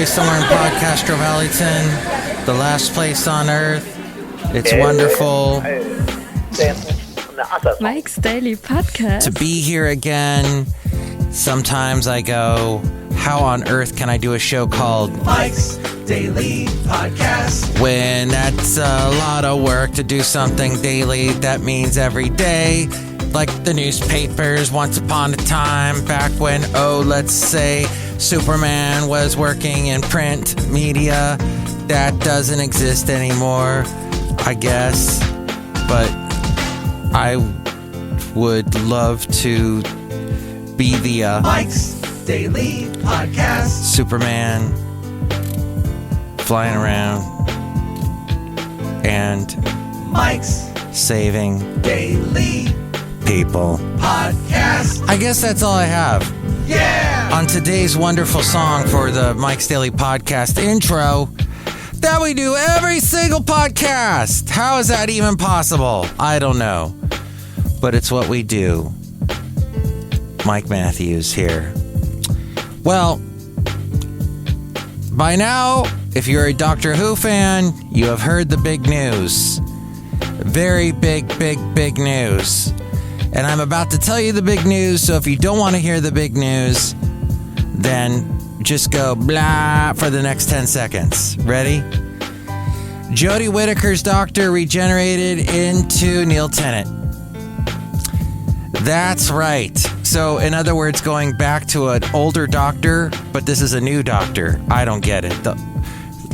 way somewhere in Podcastro Valleyton, the last place on earth. It's wonderful Mike's Daily Podcast. to be here again. Sometimes I go, how on earth can I do a show called Mike's Daily Podcast? When that's a lot of work to do something daily, that means every day. Like the newspapers once upon a time, back when, let's say Superman was working in print media. That doesn't exist anymore, I guess. But I would love to be the Mike's Daily Podcast. Superman flying around and Mike's saving Daily people. Podcast. I guess that's all I have. Yeah! On today's wonderful song for the Mike's Daily Podcast intro that we do every single podcast. How is that even possible? I don't know. But it's what we do. Mike Matthews here. Well, by now, if you're a Doctor Who fan, you have heard the big news. Very big news. And I'm about to tell you the big news, so if you don't want to hear the big news, then just go blah for the next 10 seconds. Ready? Jodie Whittaker's Doctor regenerated into Neil Tennant. That's right. So, in other words, going back to an older Doctor, but this is a new Doctor. I don't get it.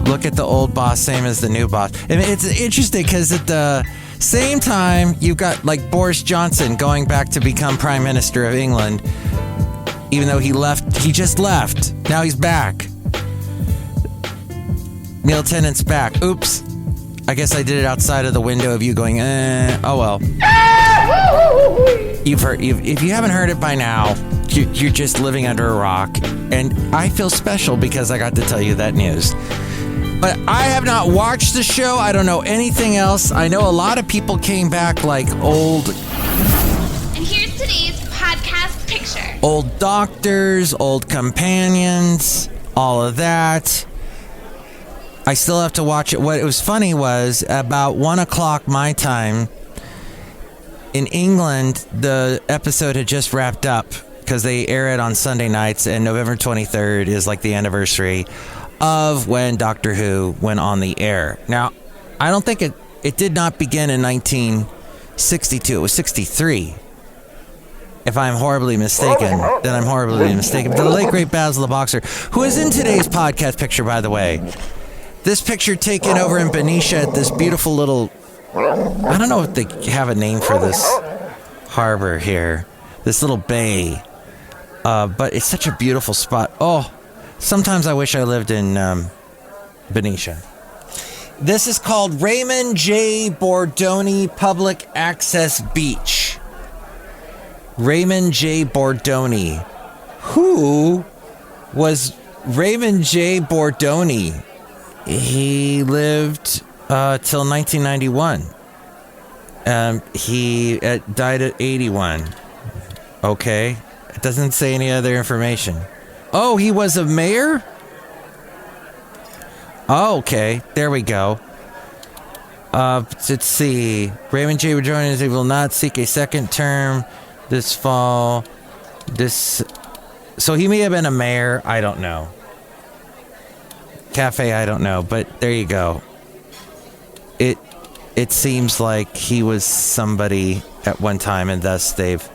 Look at the old boss, same as the new boss. I mean, it's interesting because at the same time, you've got like Boris Johnson going back to become Prime Minister of England, even though he just left. Now he's back. Neil Tennant's back. Oops. I guess I did it outside of the window of you going, oh well. If you haven't heard it by now, you're just living under a rock. And I feel special because I got to tell you that news. But I have not watched the show. I don't know anything else. I know a lot of people came back like old. And here's today's podcast picture. Old doctors, old companions, all of that. I still have to watch it. What was funny was about 1 o'clock my time in England, the episode had just wrapped up because they air it on Sunday nights, and November 23rd is like the anniversary of when Doctor Who went on the air. Now, I don't think it did not begin in 1962. It was 63. If I'm horribly mistaken, then I'm horribly mistaken. The late, great Basil the Boxer, who is in today's podcast picture, by the way. This picture taken over in Benita at this beautiful little... I don't know if they have a name for this harbor here. This little bay. But it's such a beautiful spot. Oh, sometimes I wish I lived in Benicia. This is called Raymond J. Bordoni Public Access Beach. Raymond J. Bordoni. Who was Raymond J. Bordoni? He lived till 1991. He died at 81. Okay. It doesn't say any other information. Oh, he was a mayor? Oh, okay. There we go. Let's see. Raymond J. Bordoni will not seek a second term this fall. So he may have been a mayor. I don't know. Cafe, I don't know. But there you go. It seems like he was somebody at one time, and thus they've...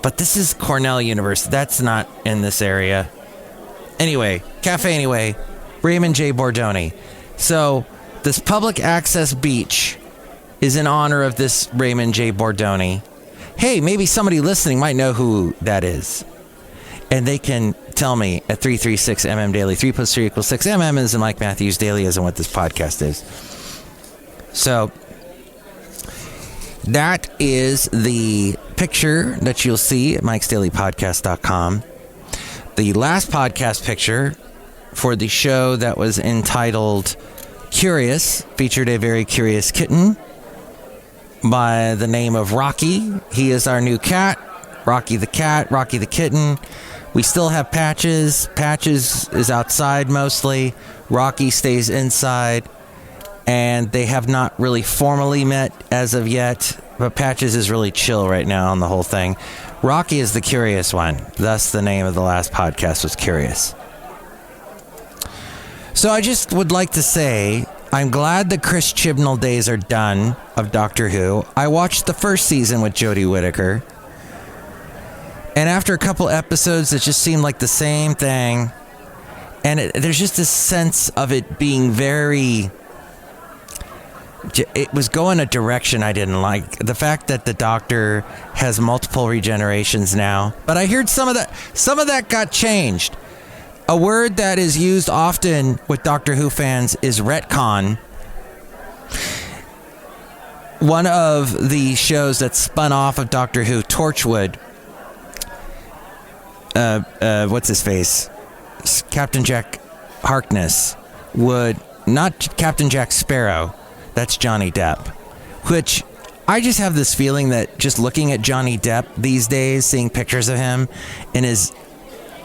But this is Cornell University. That's not in this area. Anyway, Raymond J. Bordoni. So, this public access beach is in honor of this Raymond J. Bordoni. Hey, maybe somebody listening might know who that is. And they can tell me at 336MM Daily. 3 plus 3 equals 6. MM is in Mike Matthews Daily isn't what this podcast is. So, that is the picture that you'll see at MikesDailyPodcast.com. The last podcast picture for the show that was entitled Curious featured a very curious kitten by the name of Rocky. He is our new cat, Rocky the cat, Rocky the kitten. We still have Patches. Patches is outside mostly. Rocky stays inside. And they have not really formally met as of yet. But Patches is really chill right now on the whole thing. Rocky is the curious one. Thus the name of the last podcast was Curious. So I just would like to say, I'm glad the Chris Chibnall days are done of Doctor Who. I watched the first season with Jodie Whittaker. And after a couple episodes, it just seemed like the same thing. And there's just a sense of it being very... It was going a direction I didn't like. The fact that the Doctor has multiple regenerations now. But I heard some of that got changed. A word that is used often with Doctor Who fans is retcon. One of the shows that spun off of Doctor Who, Torchwood, what's his face? Captain Jack Harkness would, not Captain Jack Sparrow, that's Johnny Depp, which I just have this feeling that just looking at Johnny Depp these days, seeing pictures of him in his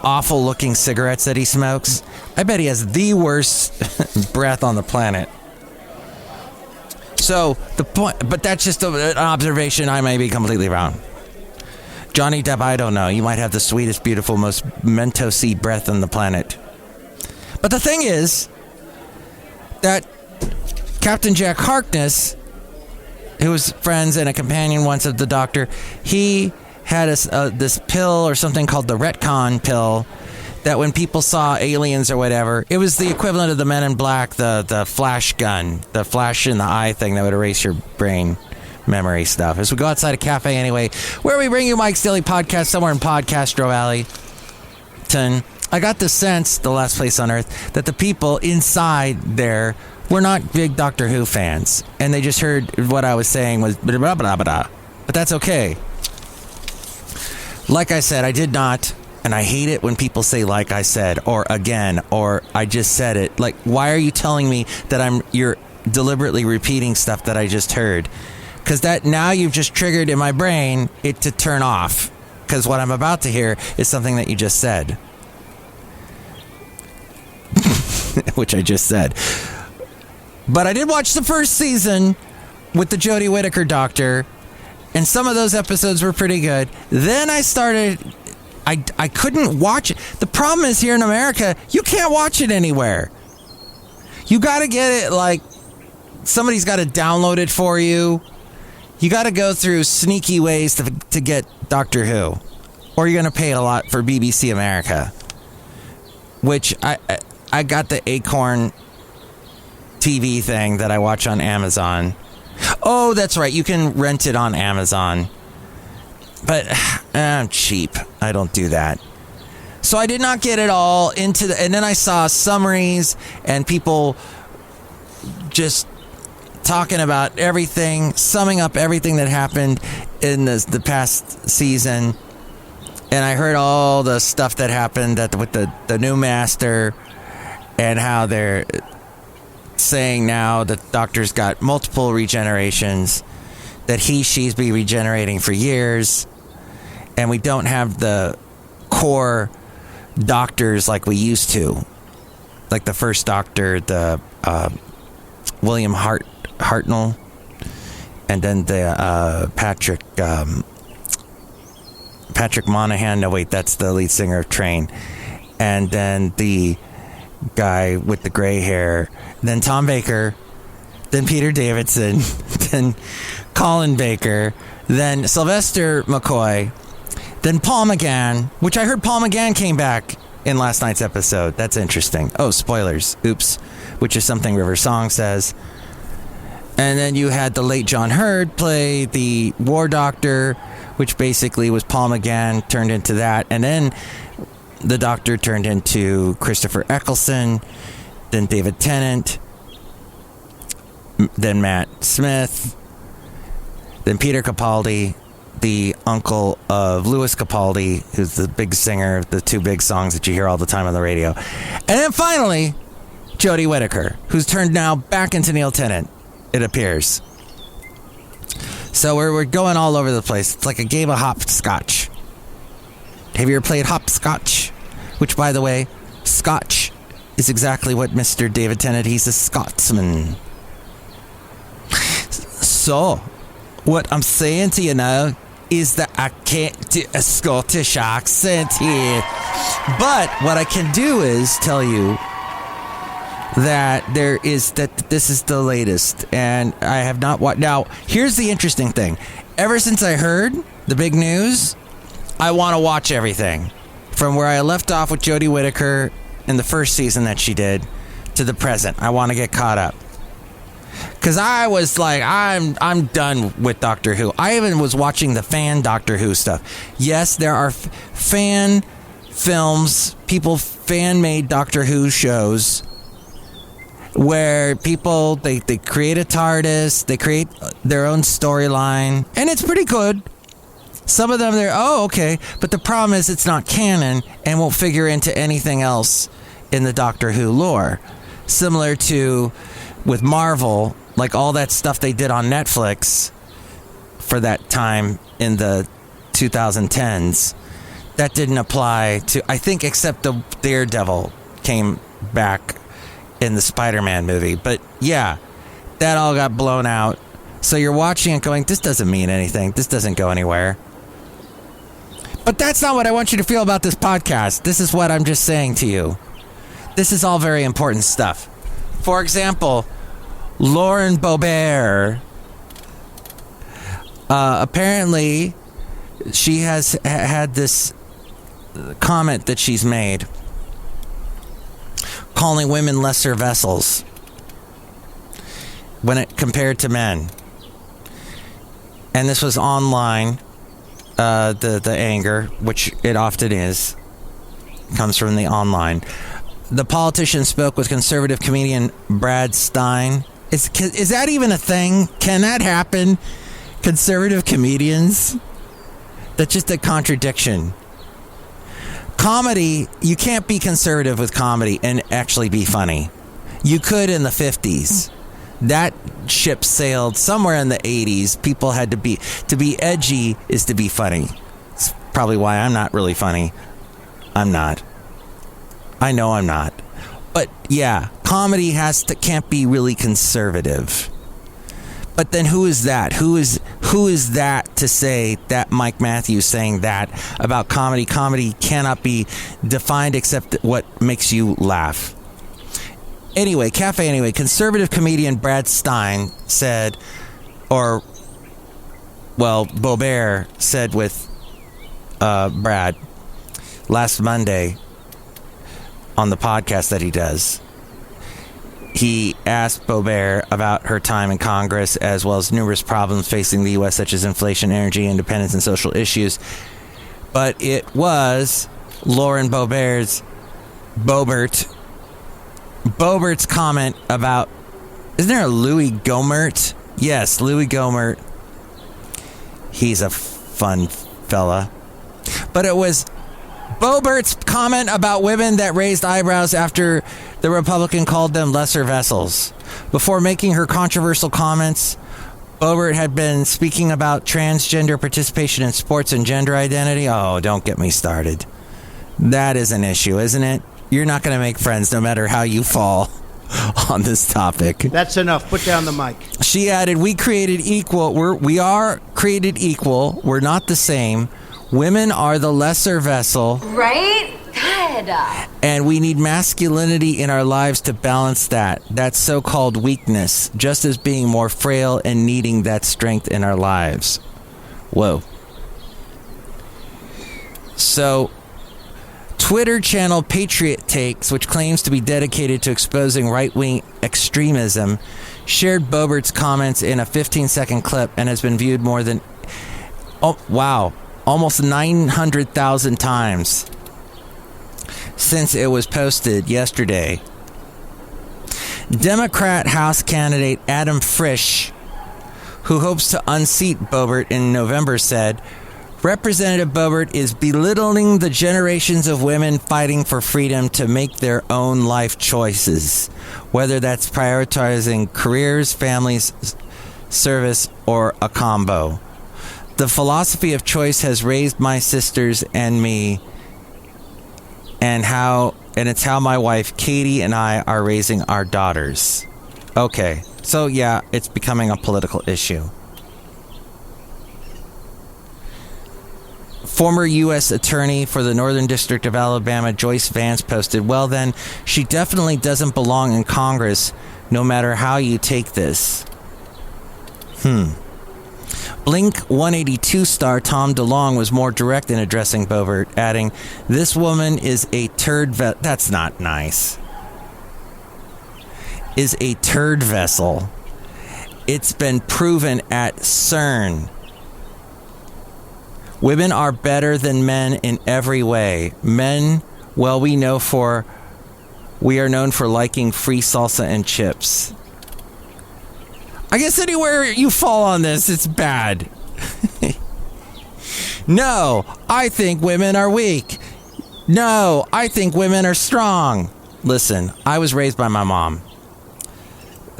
awful looking cigarettes that he smokes, I bet he has the worst breath on the planet. So the point, but that's just an observation. I may be completely wrong. Johnny Depp, I don't know. You might have the sweetest, beautiful, most Mentos-y breath on the planet. But the thing is that Captain Jack Harkness, who was friends and a companion once of the Doctor, he had this pill or something called the retcon pill that when people saw aliens or whatever, it was the equivalent of the Men in Black, the flash gun, the flash in the eye thing that would erase your brain memory stuff. As we go outside a cafe anyway, where we bring you Mike's Daily Podcast somewhere in Podcastro Alley. I got the sense, the last place on earth, that the people inside there were not big Doctor Who fans. And they just heard what I was saying was blah, blah, blah, blah. But that's okay. Like I said, I did not, and I hate it when people say like I said, or again, or I just said it. Like, why are you telling me that you're deliberately repeating stuff that I just heard? Because that now you've just triggered in my brain it to turn off. Because what I'm about to hear is something that you just said. Which I just said. But I did watch the first season with the Jodie Whittaker Doctor. And some of those episodes were pretty good. Then I started... I couldn't watch it. The problem is here in America, you can't watch it anywhere. You got to get it, like... Somebody's got to download it for you. You got to go through sneaky ways to get Doctor Who. Or you're going to pay a lot for BBC America. Which I got the Acorn TV thing that I watch on Amazon. Oh, that's right. You can rent it on Amazon. But I'm cheap. I don't do that. So I did not get it all into and then I saw summaries and people just talking about everything, summing up everything that happened in the past season. And I heard all the stuff that happened with the new master and how they're saying now that the Doctor's got multiple regenerations, that she's been regenerating for years, and we don't have the core doctors like we used to. Like the first Doctor, the William Hartnell, and then the Patrick Monahan. No, wait, that's the lead singer of Train. And then the guy with the gray hair. Then Tom Baker. Then Peter Davidson. Then Colin Baker. Then Sylvester McCoy. Then Paul McGann, which I heard Paul McGann came back in last night's episode. That's interesting. Oh, spoilers. Oops. Which is something River Song says. And then you had the late John Hurd play the War Doctor, which basically was Paul McGann turned into that. And then the Doctor turned into Christopher Eccleston, then David Tennant, then Matt Smith, then Peter Capaldi, the uncle of Louis Capaldi, who's the big singer of the two big songs that you hear all the time on the radio. And then finally, Jodie Whittaker, who's turned now back into Neil Tennant, it appears. So we're going all over the place. It's like a game of hopscotch. Have you ever played hopscotch? which, by the way, Scotch is exactly what Mr. David Tennant, he's a Scotsman. So, what I'm saying to you now is that I can't do a Scottish accent here. But what I can do is tell you that this is the latest, and I have not watched. Now, here's the interesting thing. Ever since I heard the big news, I want to watch everything. From where I left off with Jodie Whittaker in the first season that she did to the present. I want to get caught up. Because I was like, I'm done with Doctor Who. I even was watching the fan Doctor Who stuff. Yes, there are fan films, fan-made Doctor Who shows where people, they create a TARDIS, they create their own storyline, and it's pretty good. Some of them, okay. But the problem is it's not canon and won't figure into anything else in the Doctor Who lore. Similar to with Marvel, like all that stuff they did on Netflix for that time in the 2010s, that didn't apply to, I think, except the Daredevil came back in the Spider-Man movie. But yeah, that all got blown out. So you're watching it going, this doesn't mean anything. This doesn't go anywhere. But that's not what I want you to feel about this podcast. This is what I'm just saying to you. This is all very important stuff. For example, Lauren Boebert, apparently she has had this comment that she's made calling women lesser vessels when it compared to men. And this was online. The anger, which it often is, comes from the online. The politician spoke with conservative comedian Brad Stein. Is that even a thing? Can that happen? Conservative comedians? That's just a contradiction. Comedy, you can't be conservative with comedy and actually be funny. You could in the 50s. That ship sailed somewhere in the 80s. People had to be edgy is to be funny. It's probably why I'm not really funny. I'm not. I know I'm not. But yeah, comedy can't be really conservative. But then who is that? Who is that to say that Mike Matthews saying that about comedy? Comedy cannot be defined except what makes you laugh. Anyway, conservative comedian Brad Stein said, Boebert said with Brad last Monday on the podcast that he does. He asked Boebert about her time in Congress, as well as numerous problems facing the U.S., such as inflation, energy independence, and social issues. But it was Lauren Boebert's comment about, isn't there a Louis Gohmert? Yes, Louis Gohmert. He's a fun fella. But it was Boebert's comment about women that raised eyebrows after the Republican called them lesser vessels. Before making her controversial comments, Boebert had been speaking about transgender participation in sports and gender identity. Oh, don't get me started. That is an issue, isn't it? You're not going to make friends no matter how you fall on this topic. That's enough. Put down the mic. She added, we are created equal. We're not the same. Women are the lesser vessel. Right? Good. And we need masculinity in our lives to balance that. That's so-called weakness, just as being more frail and needing that strength in our lives. Whoa. So, Twitter channel Patriot Takes, which claims to be dedicated to exposing right-wing extremism, shared Boebert's comments in a 15-second clip and has been viewed more than, almost 900,000 times since it was posted yesterday. Democrat House candidate Adam Frisch, who hopes to unseat Boebert in November, said, Representative Boebert is belittling the generations of women fighting for freedom to make their own life choices, whether that's prioritizing careers, families, service, or a combo. The philosophy of choice has raised my sisters and me and it's how my wife Katie and I are raising our daughters. Okay, so yeah, it's becoming a political issue. Former U.S. Attorney for the Northern District of Alabama, Joyce Vance, posted, well then, she definitely doesn't belong in Congress, no matter how you take this. Blink 182 star Tom DeLonge was more direct in addressing Boebert, adding, this woman is a turd that's not nice. Is a turd vessel. It's been proven at CERN. Women are better than men in every way. Men, well, we are known for liking free salsa and chips. I guess anywhere you fall on this, it's bad. No, I think women are weak. No, I think women are strong. Listen, I was raised by my mom.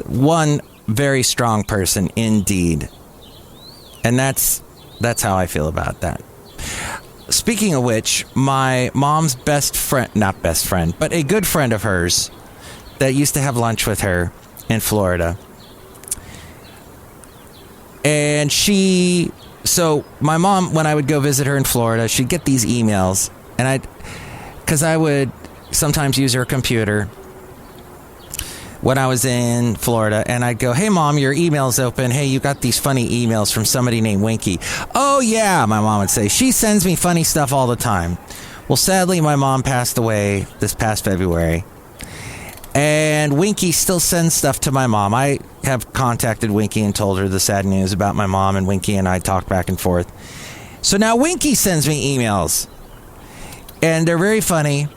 One very strong person indeed. And that's how I feel about that. Speaking of which, my mom's not best friend, but a good friend of hers that used to have lunch with her in Florida. And so my mom, when I would go visit her in Florida, she'd get these emails, and because I would sometimes use her computer when I was in Florida, and I'd go, hey mom, your email's open. Hey, you got these funny emails from somebody named Winky. Oh yeah, my mom would say, she sends me funny stuff all the time. Well, sadly, my mom passed away this past February, and Winky still sends stuff to my mom. I have contacted Winky and told her the sad news about my mom, and Winky and I talked back and forth. So now Winky sends me emails, and they're very funny.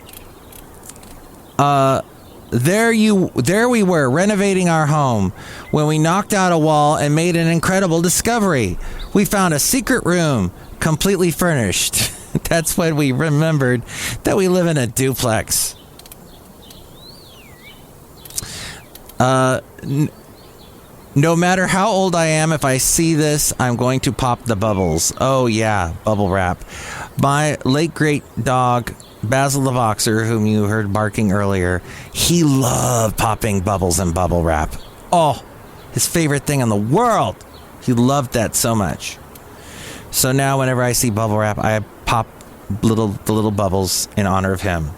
There we were, renovating our home, when we knocked out a wall and made an incredible discovery. We found a secret room, completely furnished. That's when we remembered that we live in a duplex. No matter how old I am, if I see this, I'm going to pop the bubbles. Oh yeah, bubble wrap. My late great dog, Basil the Boxer, whom you heard barking earlier, he loved popping bubbles and bubble wrap. Oh, his favorite thing in the world. He loved that so much. So now whenever I see bubble wrap, I pop the little bubbles in honor of him.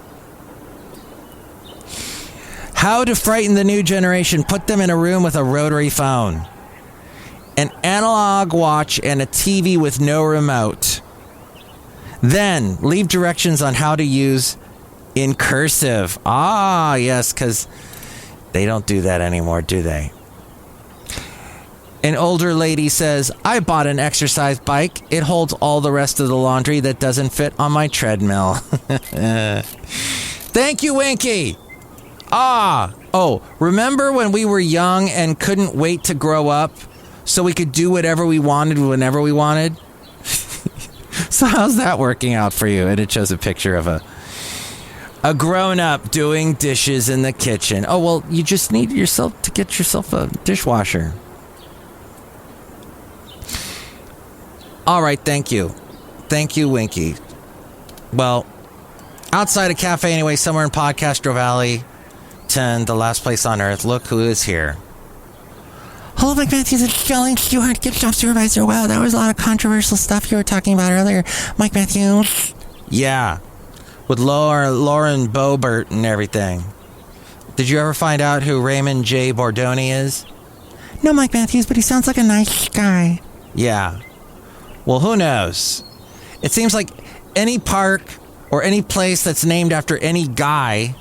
How to frighten the new generation. Put them in a room with a rotary phone, an analog watch, and a TV with no remote. Then leave directions on how to use in cursive. Ah, yes, because they don't do that anymore, do they? An older lady says, I bought an exercise bike. It holds all the rest of the laundry that doesn't fit on my treadmill. Thank you, Winky. Remember when we were young and couldn't wait to grow up so we could do whatever we wanted whenever we wanted? So how's that working out for you? And it shows a picture of a grown-up doing dishes in the kitchen. Oh, well, you just need to get yourself a dishwasher. All right, thank you. Thank you, Winky. Well, outside a cafe anyway, somewhere in Podcastro Valley, 10, the last place on earth. Look who is here. Hello, Mike Matthews and Chely Shoehart, gift shop supervisor. Wow, that was a lot of controversial stuff you were talking about earlier, Mike Matthews. Yeah, with Lauren Boebert and everything. Did you ever find out who Raymond J. Bordoni is? No, Mike Matthews, but he sounds like a nice guy. Yeah. Well, who knows? It seems like any park or any place that's named after any guy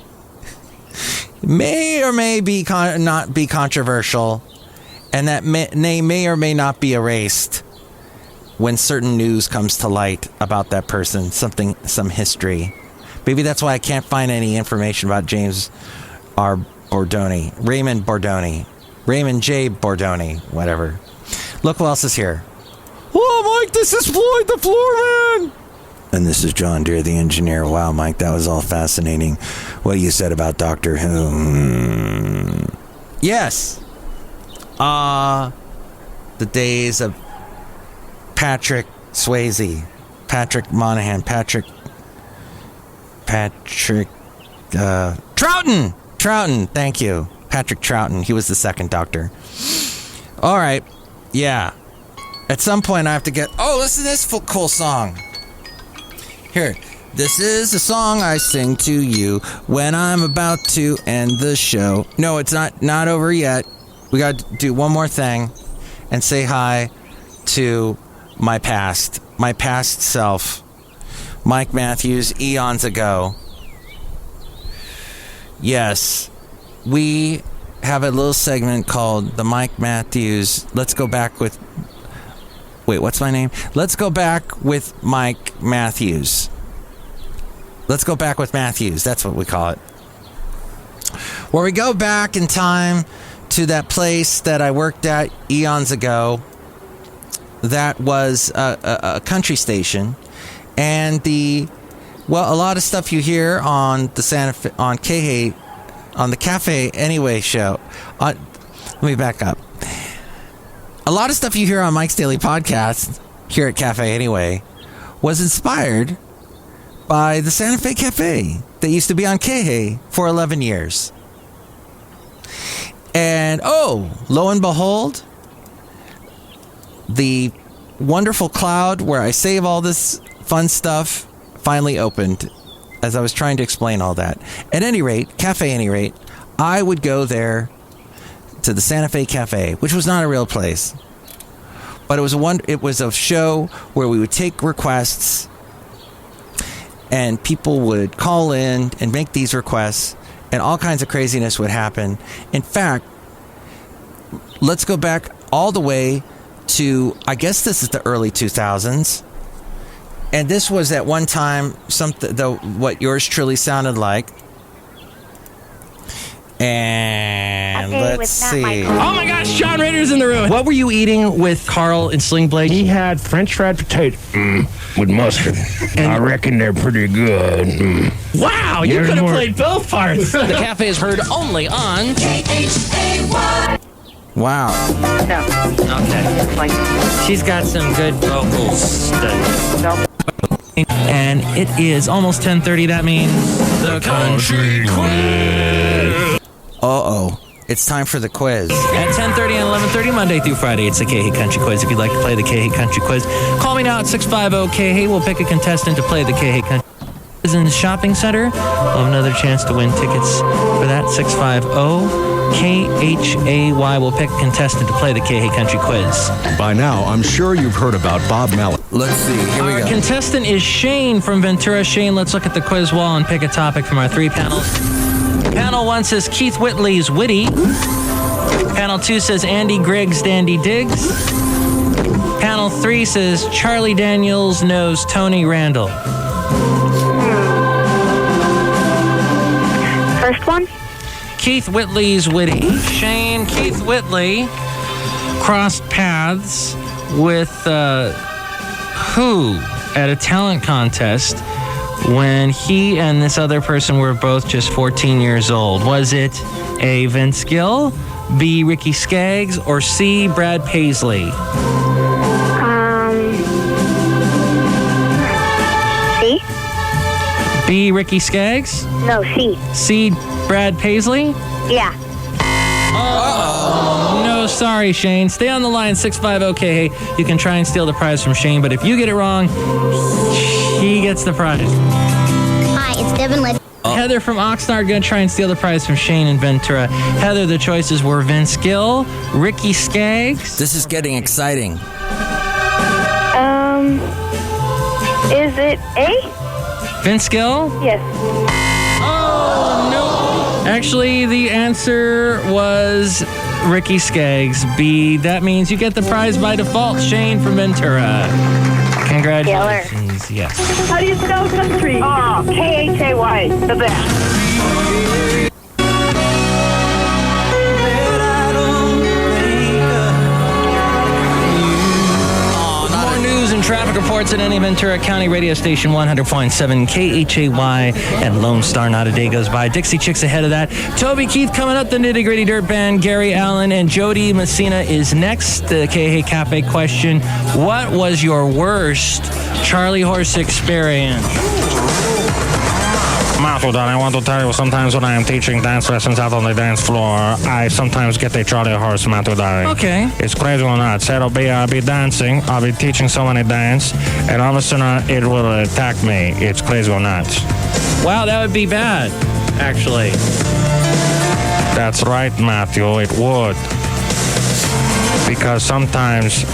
may or may be not be controversial, and that name may or may not be erased when certain news comes to light about that person, some history. Maybe that's why I can't find any information about James R. Bordoni, Raymond Bordoni, Raymond J. Bordoni, whatever. Look who else is here. Hello, Mike, this is Floyd the Floorman. And this is John Deere, the engineer. Wow, Mike, that was all fascinating. What you said about Doctor Who. Yes. The days of Patrick Swayze, Patrick Monahan, Patrick Patrick Troughton. Thank you. Patrick Troughton. He was the second Doctor. All right. Yeah. At some point, I have to get... Oh, listen to this cool song. Here. This is a song I sing to you when I'm about to end the show. No, it's not over yet. We got to do one more thing and say hi to my past self, Mike Matthews, eons ago. Yes, we have a little segment called the Mike Matthews. Let's go back with... Wait, what's my name? Let's go back with Mike Matthews. Let's go back with Matthews. That's what we call it. Where we go back in time to that place that I worked at eons ago. That was a country station. And a lot of stuff you hear on the Santa Fe, on KH, on the Cafe Anyway show. Let me back up. A lot of stuff you hear on Mike's Daily Podcast here at Cafe Anyway was inspired by the Santa Fe Cafe that used to be on KH for 11 years. And lo and behold, the wonderful cloud where I save all this fun stuff finally opened as I was trying to explain all that. At any rate, Cafe Any Rate, I would go there to the Santa Fe Cafe, which was not a real place. But it was a show where we would take requests and people would call in and make these requests and all kinds of craziness would happen. In fact, let's go back all the way to, I guess this is the early 2000s. And this was at one time what yours truly sounded like. And let's see. Oh my gosh, John Rader's in the room. What were you eating with Carl and Sling Blade? He had French fried potato with mustard. I reckon they're pretty good. Wow, you could have played both parts. The cafe is heard only on KHAY. Wow. No. Okay. She's got some good vocals. And it is almost 10:30. That means the country quiz. Uh-oh. It's time for the quiz. At 10:30 and 11:30, Monday through Friday, it's the KH Country Quiz. If you'd like to play the KH Country Quiz, call me now at 650-KH. We'll pick a contestant to play the KH Country Quiz in the shopping center. We'll have another chance to win tickets for that. 650-KHAY. We'll pick a contestant to play the KH Country Quiz. By now, I'm sure you've heard about Bob Mallet. Let's see. Here we go. Our contestant is Shane from Ventura. Shane, let's look at the quiz wall and pick a topic from our three panels. Panel 1 says Keith Whitley's witty. Panel 2 says Andy Griggs' dandy digs. Panel 3 says Charlie Daniels knows Tony Randall. First one? Keith Whitley's witty. Shane, Keith Whitley crossed paths with who at a talent contest when he and this other person were both just 14 years old? Was it A, Vince Gill, B, Ricky Skaggs, or C, Brad Paisley? C? B, Ricky Skaggs? No, C. C, Brad Paisley? Yeah. Oh, no, sorry, Shane. Stay on the line, 650-KH. You can try and steal the prize from Shane, but if you get it wrong, he gets the prize. Hi, it's Devin Led. Heather from Oxnard going to try and steal the prize from Shane and Ventura. Heather, the choices were Vince Gill, Ricky Skaggs. This is getting exciting. Is it A? Vince Gill? Yes. Oh, no. Actually, the answer was Ricky Skaggs. B. That means you get the prize by default, Shane from Ventura. Congratulations. Yes. How do you spell country? Oh, KHAY. The best. Traffic reports at any Ventura County radio station, 100.7 KHAY, and Lone Star. Not a day goes by. Dixie Chicks ahead of that. Toby Keith coming up, the Nitty Gritty Dirt Band. Gary Allen and Jody Messina is next. The KH Cafe question: what was your worst Charlie Horse experience? Matthew, I want to tell you, sometimes when I am teaching dance lessons out on the dance floor, I sometimes get a Charlie horse, Matthew, darling. Okay. It's crazy or not. So I'll be dancing, I'll be teaching someone a dance, and all of a sudden it will attack me. It's crazy or not. Wow, that would be bad, actually. That's right, Matthew, it would. Because sometimes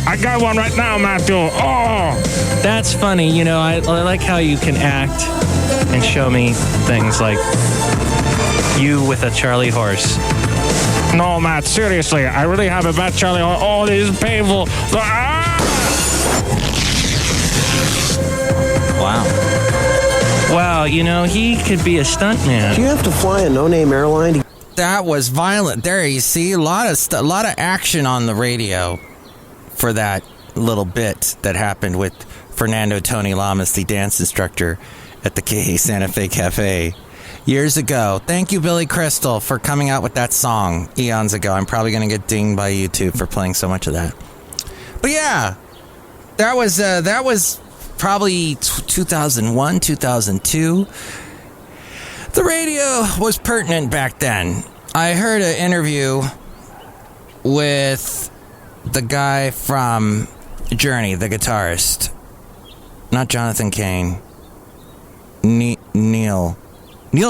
I got one right now, Matthew. Oh! That's funny. You know, I like how you can act and show me things like you with a Charlie horse. No, Matt, seriously, I really have a bad Charlie horse. Oh, this is painful. Wow, you know, he could be a stuntman. Do you have to fly a no-name airline? That was violent. There, you see, a lot of action on the radio for that little bit that happened with Fernando Tony Lamas, the dance instructor at the KA Santa Fe Cafe years ago. Thank you, Billy Crystal, for coming out with that song eons ago. I'm probably going to get dinged by YouTube for playing so much of that. But yeah, that was probably 2001, 2002. The radio was pertinent back then. I heard an interview with the guy from Journey, the guitarist. Not Jonathan Cain. Neil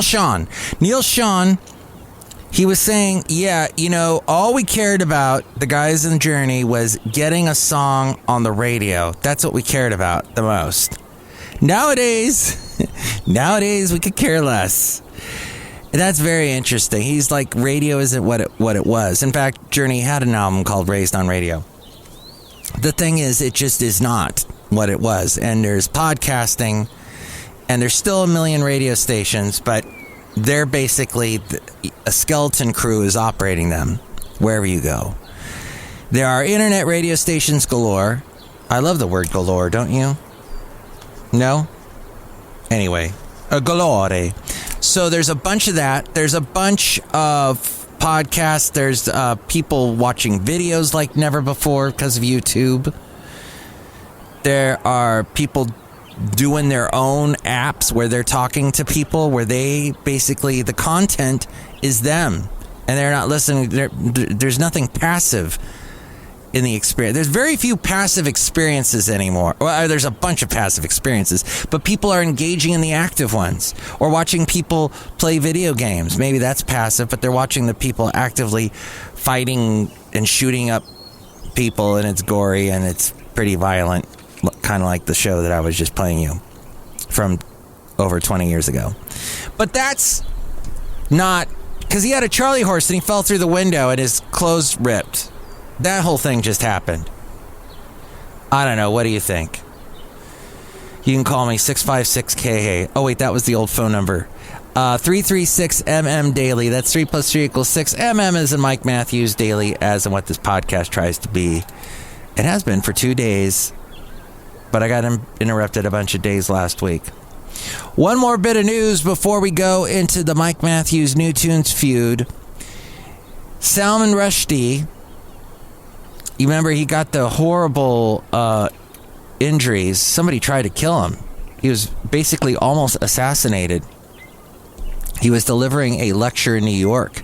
Sean. Neil Sean, he was saying, yeah, you know, all we cared about, the guys in Journey, was getting a song on the radio. That's what we cared about the most. Nowadays, we could care less. That's very interesting. He's like, radio isn't what it was. In fact, Journey had an album called Raised on Radio. The thing is, it just is not what it was. And there's podcasting, and there's still a million radio stations, but they're basically, a skeleton crew is operating them wherever you go. There are internet radio stations galore. I love the word galore, don't you? No? Anyway, galore. So there's a bunch of that. There's a bunch of podcasts. There's people watching videos like never before because of YouTube. There are people doing their own apps where they're talking to people, where they basically, the content is them and they're not listening. There's nothing passive in the experience. There's very few passive experiences anymore. Well, there's a bunch of passive experiences, but people are engaging in the active ones, or watching people play video games. Maybe that's passive, but they're watching the people actively fighting and shooting up people, and it's gory and it's pretty violent, kind of like the show that I was just playing you from over 20 years ago. But that's not, because he had a Charlie horse and he fell through the window and his clothes ripped. That whole thing just happened. I don't know. What do you think? You can call me 656-KA. Oh, wait, that was the old phone number. 336-MM Daily. That's 3 plus 3 equals 6. MM is in Mike Matthews Daily, as in what this podcast tries to be. It has been for 2 days, but I got interrupted a bunch of days last week. One more bit of news before we go into the Mike Matthews New Tunes feud. Salman Rushdie, you remember he got the horrible injuries. Somebody tried to kill him. He was basically almost assassinated. He was delivering a lecture in New York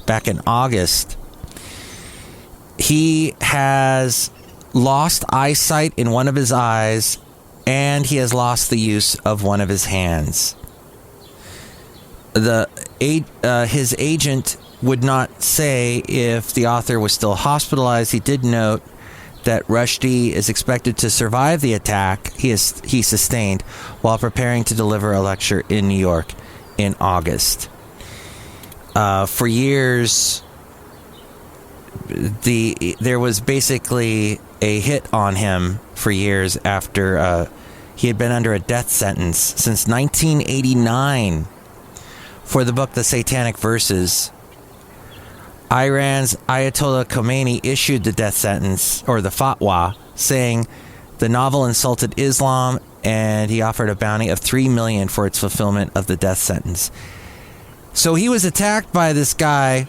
back in August. He has lost eyesight in one of his eyes, and he has lost the use of one of his hands. His agent would not say if the author was still hospitalized. He did note that Rushdie is expected to survive the attack he sustained while preparing to deliver a lecture in New York in August. For years, there was basically a hit on him for years after he had been under a death sentence since 1989 for the book The Satanic Verses. Iran's Ayatollah Khomeini issued the death sentence, or the fatwa, saying the novel insulted Islam, and he offered a bounty of $3 million for its fulfillment of the death sentence. So he was attacked by this guy.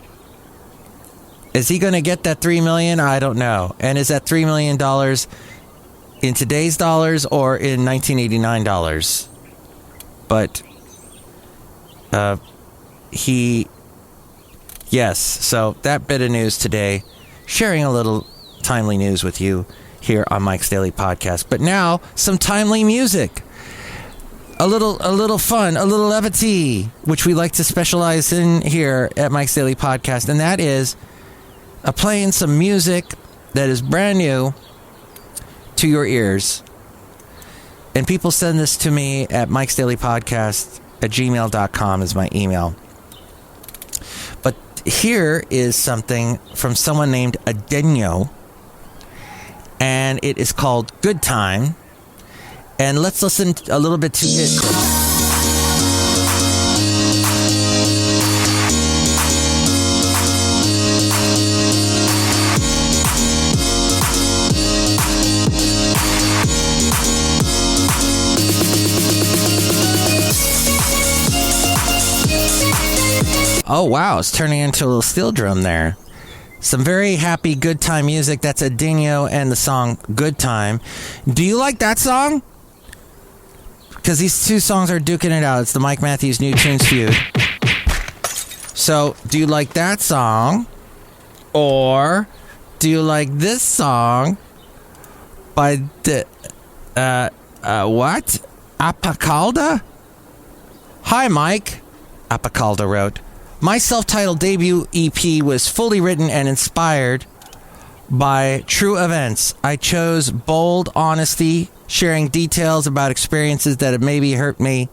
Is he going to get that $3 million? I don't know. And is that $3 million in today's dollars or in 1989 dollars? But yes, so that bit of news today, sharing a little timely news with you here on Mike's Daily Podcast. But now, some timely music. A little fun, a little levity, which we like to specialize in here at Mike's Daily Podcast, and that is playing some music that is brand new to your ears. And people send this to me at MikesDailyPodcast@gmail.com is my email. But here is something from someone named Adenyo, and it is called Good Time. And let's listen a little bit to it. Oh, wow, it's turning into a little steel drum there. Some very happy good time music. That's Adenyo and the song Good Time. Do you like that song? Because these two songs are duking it out. It's the Mike Matthews New Tunes Feud. So, do you like that song? Or do you like this song by the, what? Apacalda? Hi, Mike, Apacalda wrote. My self-titled debut EP was fully written and inspired by true events. I chose bold honesty, sharing details about experiences that have maybe hurt me,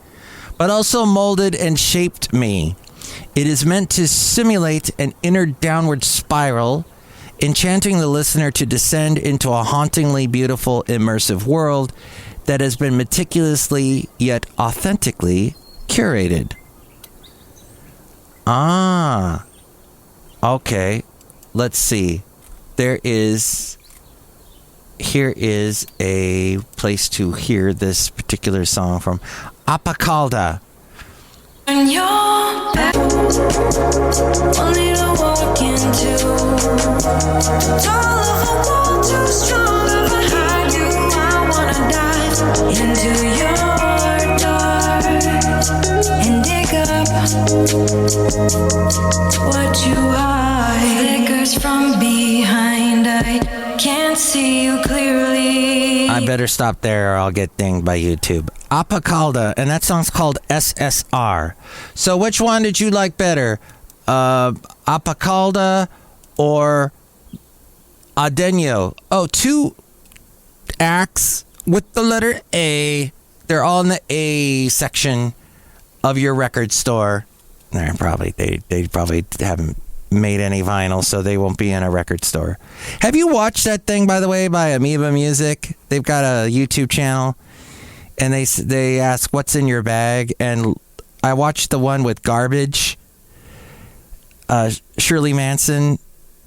but also molded and shaped me. It is meant to simulate an inner downward spiral, enchanting the listener to descend into a hauntingly beautiful, immersive world that has been meticulously yet authentically curated. Ah, okay. Let's see. Here is a place to hear this particular song from Apacalda. When you're back, only to walk into. Tall of a wall, too strong of a hide you. I wanna dive into your dark and dig up what you hide. Flickers from behind, I can't see you clearly. I better stop there or I'll get dinged by YouTube. Apacalda, and that song's called SSR. So which one did you like better? Apacalda or Adenyo? Oh, two acts with the letter A. They're all in the A section of your record store. They probably haven't made any vinyl, so they won't be in a record store. Have you watched that thing, by the way, by Amoeba Music? They've got a YouTube channel, and they ask, what's in your bag? And I watched the one with Garbage, Shirley Manson,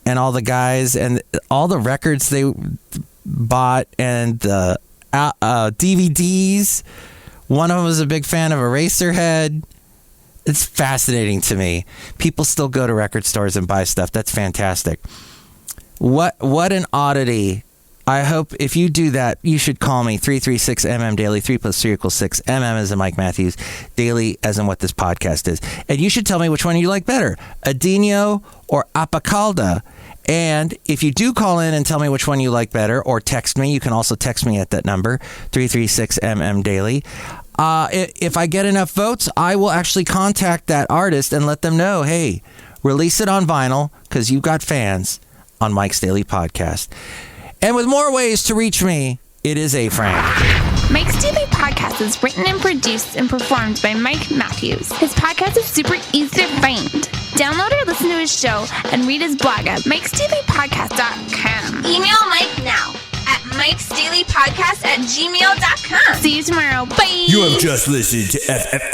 and all the guys, and all the records they bought, and the DVDs. One of them was a big fan of Eraserhead. It's fascinating to me. People still go to record stores and buy stuff. That's fantastic. What an oddity. I hope if you do that, you should call me 336MM Daily. 3 + 3 = 6. MM as in Mike Matthews. Daily as in what this podcast is. And you should tell me which one you like better, Adenyo or Apacalda. And if you do call in and tell me which one you like better, or text me, you can also text me at that number, 336MM Daily. If I get enough votes, I will actually contact that artist and let them know, hey, release it on vinyl because you've got fans on Mike's Daily Podcast. And with more ways to reach me, it is A. Frank. Mike's Daily Podcast is written and produced and performed by Mike Matthews. His podcast is super easy to find. Download or listen to his show and read his blog at MikesDailyPodcast.com. Email Mike now at MikesDailyPodcast@gmail.com. See you tomorrow. Bye. You have just listened to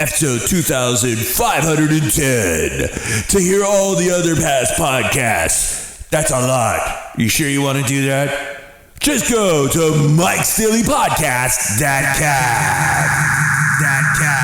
episode 2510. To hear all the other past podcasts, that's a lot. You sure you want to do that? Just go to MikesDailyPodcast.com.